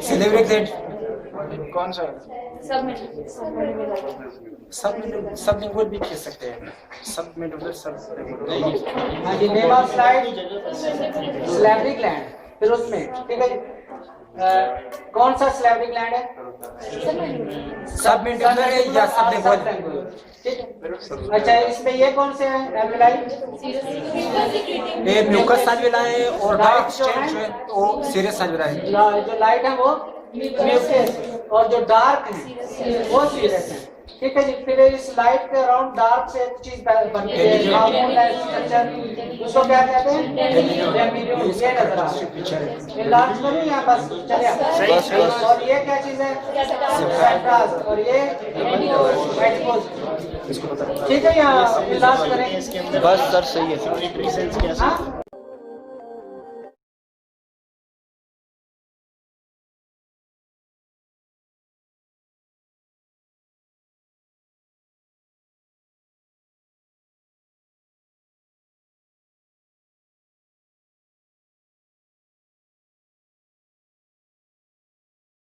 सिलेब्रिक gland कौन सा? सब लिंगुअल भी कह सकते हैं, सब मेडुलर सब। हाँ जी, नेम ऑफ स्लाइड सिलेब्रिक ग्लैंड। फिर उसमें ठीक है, कौन सा सिलेब्रिक ग्लैंड है? सब मेडुलर है या सब लिंगुअल? ठीक है। अच्छा, इसमें ये कौन से हैं एल्वेलाई? ये म्यूकस सैल्वुला है और डार्क स्टेन जो है वो सीरियस सैल्वुला है। जो लाइट है वो म्यूकस और जो डार्क है वो सीरियस है। ठीक है जी। फिर इस लाइट के अराउंड डार्क से एक चीज बनती है, हार्मोन लाइट स्ट्रक्चर, उसको क्या कहते हैं? गैमीलियन। ये नजर आ रहा है, लार्ज करूं या बस चलिए? और ये क्या चीज है? सेंट्रास। और ये एडिपोज। ठीक है, या लार्ज करें? बस सर सही है। हाँ?